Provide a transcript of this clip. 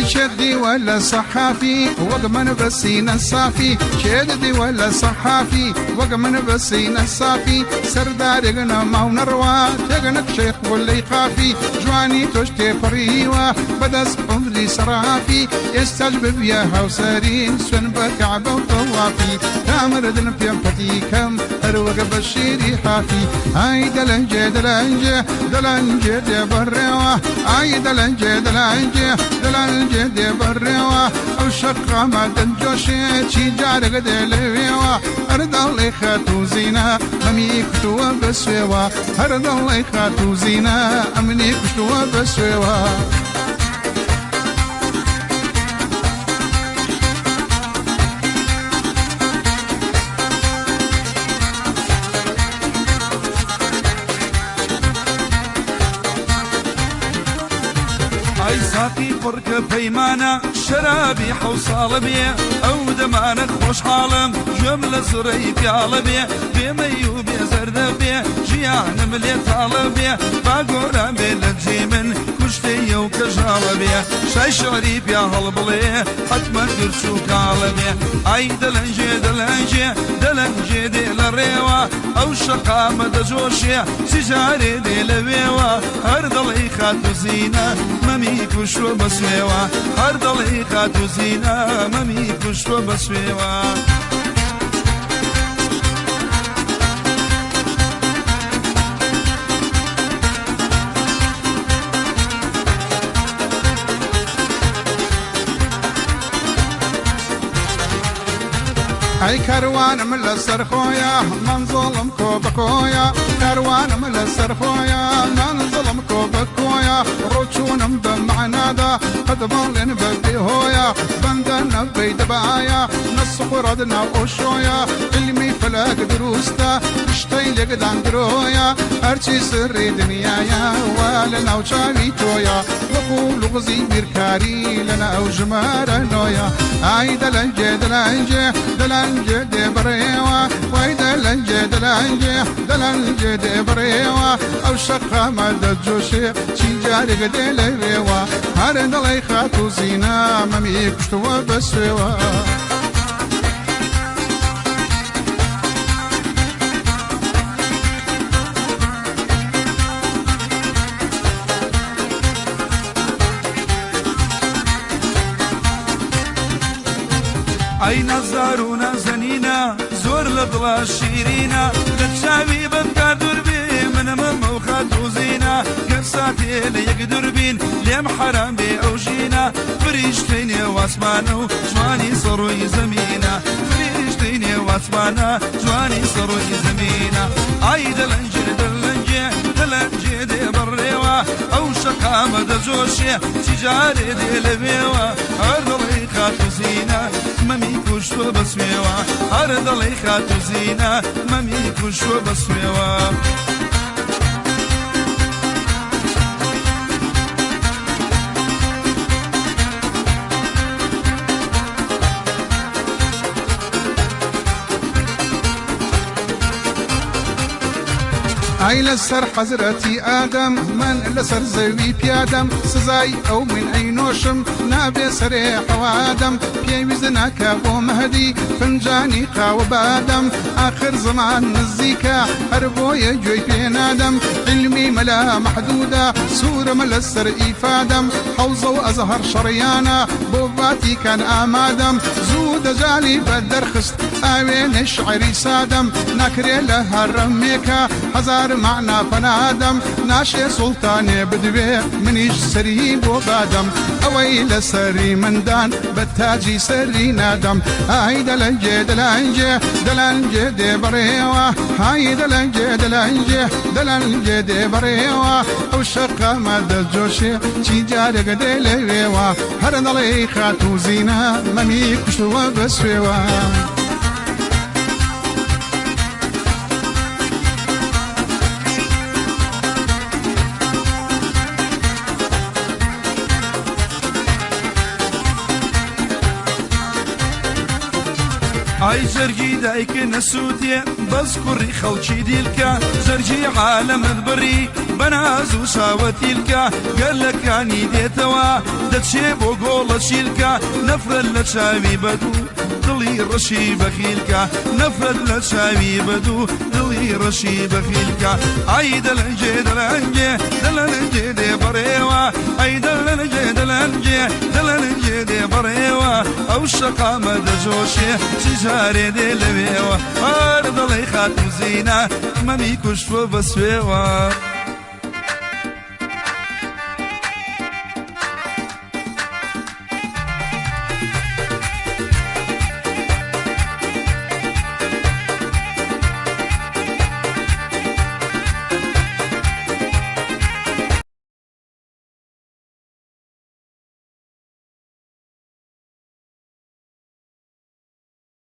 شدي ولا صحافي وقمن بسين الصافي شدي ولا صحافي وقمن بسين الصافي سردارقنا ما ونروى تقنك شيخ ولا يخافي جواني تشتي فريوة بدس عمري سرافي يستجبب يا هوسارين سنبك كعبة وطوافي تامر دن بيمفتي كم اروق بشيري حافي هاي دلنجي دلنجي دلنجي دي بريوة هاي دلنجي دلنجي دلنجي دي بريوة وشقة ما دنجوشي شي جارق دي لويوة أرد الله خاتو زينة أمي كتوة بسويوة أرد الله خاتو زينة أمني كتوة بسويوة اي ساقي فرك بيمانة شرابي حوصال بيه او دمانك خوش حالم جملة زري بيال بيه بيميو بيه زرد بيه جيان ملي طال بيه باقورا بلجيمن كشتي وكجال بيه شاي شعري بيه هالبليه حتما قرشو قال بيه اي دلنجي دلنجي دلنجي دي للريوة او شقامة دجوشي سجاري دي لبيوة هردلي خاتو زينة ممي كشو بسويوة هردلي خاتو زينة ممي كشو بسويوة اي كروان من السرخويا من ظلم كوبكويا كروان من السرخويا من ظلم كوبكويا روتشون بمعنى ذا قد ظلن بديهويا بندنا بيدبايا نص قردنا وشويا علمي فلاك دروستا اشتي لقدان درويا ارشي سري دنيايا ولنا وشاوي تويا وقول غزي بيركاري لنا وجمار نويا اي دلنجي دلنجي دلنجي دي بريوة واي دلنجي دلنجي دلنجي دي بريوة او شقة مدى جوشي شنجارق دي لبيوة هارن دلي خاتو زينة ممي كشتوا بسويوة اي نزارونا زنينا زور لضلا شيرينا لتشاوي بنتا دربي من ممو خاتو زينا قرصاتي ليقدر بين ليم حرام بي اوجينا فريشتيني واسمانو جواني صروي زمينا فريشتيني واسمانا جواني صروي زمينا اي دلنجي دلنجي دلنجي دي بريوة او شقامة دزوشي تجاري دي لبيوة ارضلي خاتو زينا ممي كشو بسويوة ارضلي خاتو زينا ممي كشو بسويوة اي لسر حزرتي ادم من لسر زوي بيادم سزاي او من اي نوشم نابي سريح وادم بيوزنا كابو مهدي فنجاني قاو بادم اخر زمان نزيكا هربو يجوي بين ادم علمي ملا محدودة سورة ملسر ايفادم حوزة وازهر شريانا بوباتي كان امادم زود جالي بدر خست اوين الشعري سادم نكري لها الرميكا هزار معنا فنادم ناشي سلطاني بدوي منيش سريب وبادم اويل سري مندان بتاجي سري نادم هاي دلنجي دلنجي دلنجي دي بريوة هاي دلنجي دلنجي دلنجي دي بريوة او شقة مدى جوشي چي جارق دي ليوة هردلي خاتو زينة ممي كشوا بسويوة ئای جەرگی دایکە نەسووتێ بەس کوڕی خەڵکی دیلکە جەرگی عالەمت بڕی بەناز و شاوەتیلکە گەلەکانی دێتەوە دەچێ بۆ گۆڵە شیلکە نەفرەت لە چاوی بەدوو دڵی ڕەشی بەخیلکە نەفرەت لە چاوی بەدوو دڵی ڕەشی بەخیلکە ئای دەلەنجێ دەلەنجێ دەلەنجێ دێ بەڕێوە ئەی دەلەنجێ دەلەنجێ دەلەنجێ دێ بەڕێوە ئەو شەقامە دەجۆشێ چی جارێ دێ لەوێوە هەر دەڵێی خاتم زینە مەمی کوشتوە بە سوێوە